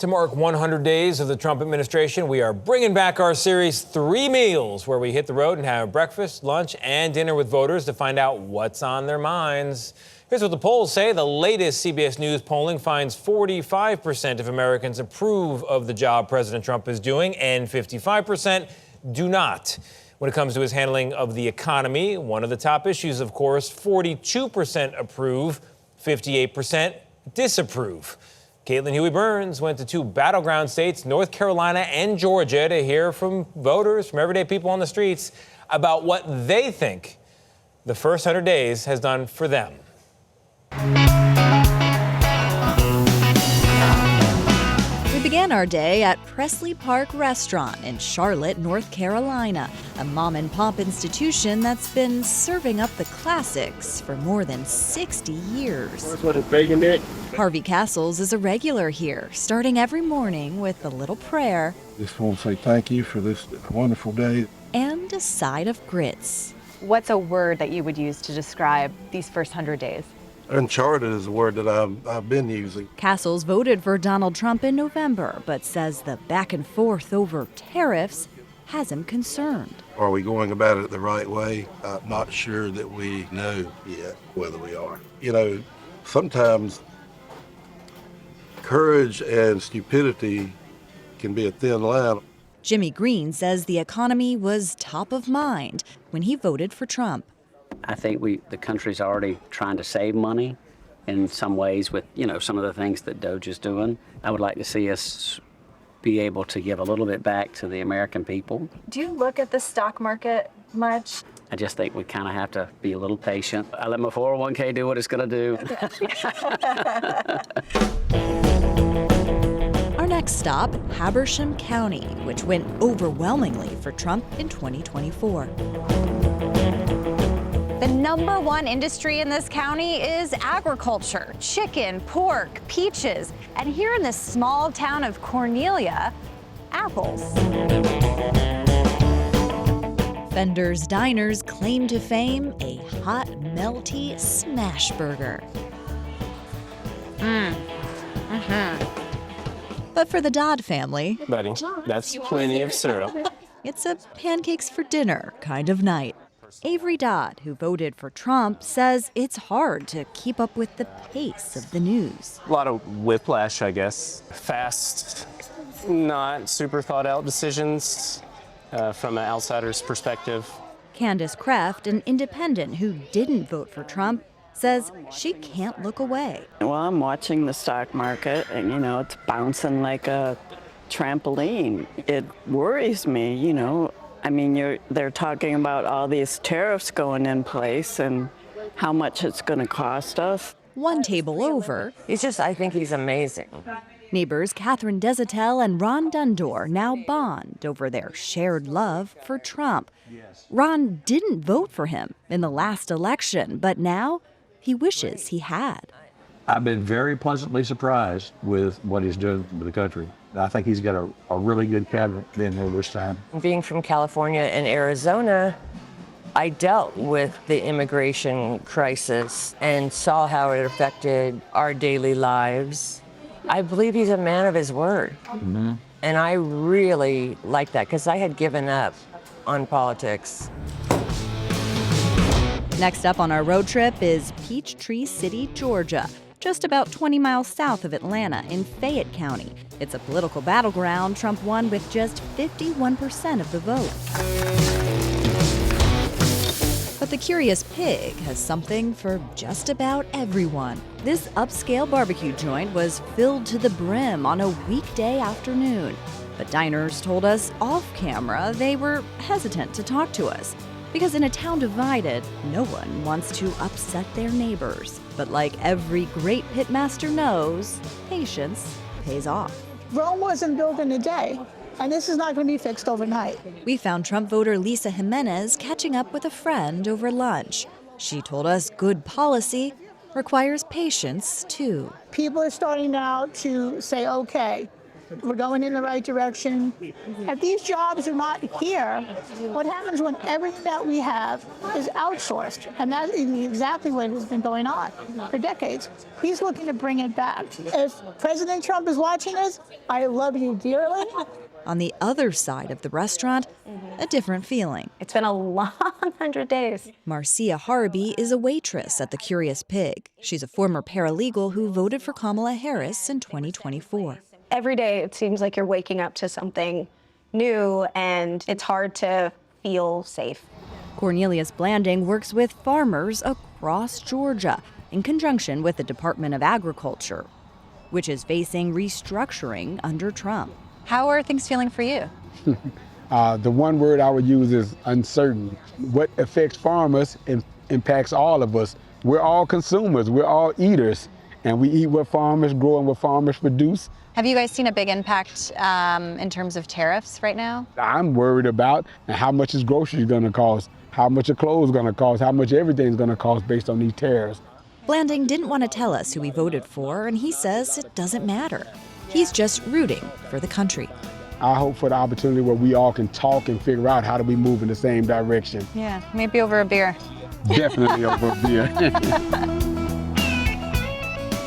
To mark 100 days of the Trump administration, we are bringing back our series 3 Meals, where we hit the road and have breakfast, lunch, and dinner with voters to find out what's on their minds. Here's what the polls say. The latest CBS News polling finds 45% of Americans approve of the job President Trump is doing, and 55% do not. When it comes to his handling of the economy, one of the top issues, of course, 42% approve, 58% disapprove. Caitlin Huey-Burns went to 2 battleground states, North Carolina and Georgia, to hear from voters, from everyday people on the streets, about what they think the first 100 days has done for them. We began our day at Presley Park Restaurant in Charlotte, North Carolina, a mom-and-pop institution that's been serving up the classics for more than 60 years. What is bacon neck? Harvey Castles is a regular here, starting every morning with a little prayer Just want to say thank you for this wonderful day. and a side of grits. What's a word that you would use to describe these first 100 days? Uncharted is a word that I've been using. Castles voted for Donald Trump in November, but says the back and forth over tariffs has him concerned. Are we going about it the right way? I'm not sure that we know yet whether we are. You know, sometimes courage and stupidity can be a thin line. Jimmy Green says the economy was top of mind when he voted for Trump. I think the country's already trying to save money in some ways with, some of the things that Doge is doing. I would like to see us be able to give a little bit back to the American people. Do you look at the stock market much? I just think we kind of have to be a little patient. I let my 401k do what it's going to do. Our next stop, Habersham County, which went overwhelmingly for Trump in 2024. The #1 industry in this county is agriculture, chicken, pork, peaches, and here in this small town of Cornelia, apples. Fender's Diners claim to fame a hot, melty smash burger. But for the Dodd family, Buddy, that's plenty of syrup. it's a pancakes for dinner kind of night. Avery Dodd, who voted for Trump, says it's hard to keep up with the pace of the news. A lot of whiplash, I guess. Fast, not super thought out decisions from an outsider's perspective. Candace Kraft, an independent who didn't vote for Trump, says she can't look away. Well, I'm watching the stock market and, it's bouncing like a trampoline. It worries me, I mean, they're talking about all these tariffs going in place and how much it's going to cost us. One table over, I think he's amazing. neighbors Catherine Desatel and Ron Dundor now bond over their shared love for Trump. Ron didn't vote for him in the last election, but now he wishes he had. I've been very pleasantly surprised with what he's doing for the country. I think he's got a really good cabinet in here this time. Being from California and Arizona, I dealt with the immigration crisis and saw how it affected our daily lives. I believe he's a man of his word. Mm-hmm. And I really like that because I had given up on politics. Next up on our road trip is Peachtree City, Georgia, just about 20 miles south of Atlanta in Fayette County. It's a political battleground Trump won with just 51% of the vote. But the Curious Pig has something for just about everyone. This upscale barbecue joint was filled to the brim on a weekday afternoon. But diners told us off camera they were hesitant to talk to us. Because in a town divided, no one wants to upset their neighbors. But like every great pitmaster knows, patience pays off. Rome wasn't built in a day, and this is not going to be fixed overnight. We found Trump voter Lisa Jimenez catching up with a friend over lunch. She told us good policy requires patience, too. People are starting now to say, okay, We're going in the right direction. If these jobs are not here, what happens when everything that we have is outsourced? And that is exactly what has been going on for decades. He's looking to bring it back. If President Trump is watching this, I love you dearly. On the other side of the restaurant, a different feeling. It's been a long 100 days. Marcia Harvey is a waitress at the Curious Pig. She's a former paralegal who voted for Kamala Harris in 2024. Every day it seems like you're waking up to something new, and it's hard to feel safe. Cornelius Blanding works with farmers across Georgia in conjunction with the Department of Agriculture, which is facing restructuring under Trump. How are things feeling for you? The one word I would use is uncertain. What affects farmers impacts all of us. We're all consumers, we're all eaters, and we eat what farmers grow and what farmers produce. Have you guys seen a big impact in terms of tariffs right now? I'm worried about how much is groceries gonna cost, how much are clothes gonna cost, how much everything's gonna cost based on these tariffs. Blanding didn't want to tell us who he voted for, and he says it doesn't matter. He's just rooting for the country. I hope for the opportunity where we all can talk and figure out how do we move in the same direction. Yeah, maybe over a beer. Definitely over a beer.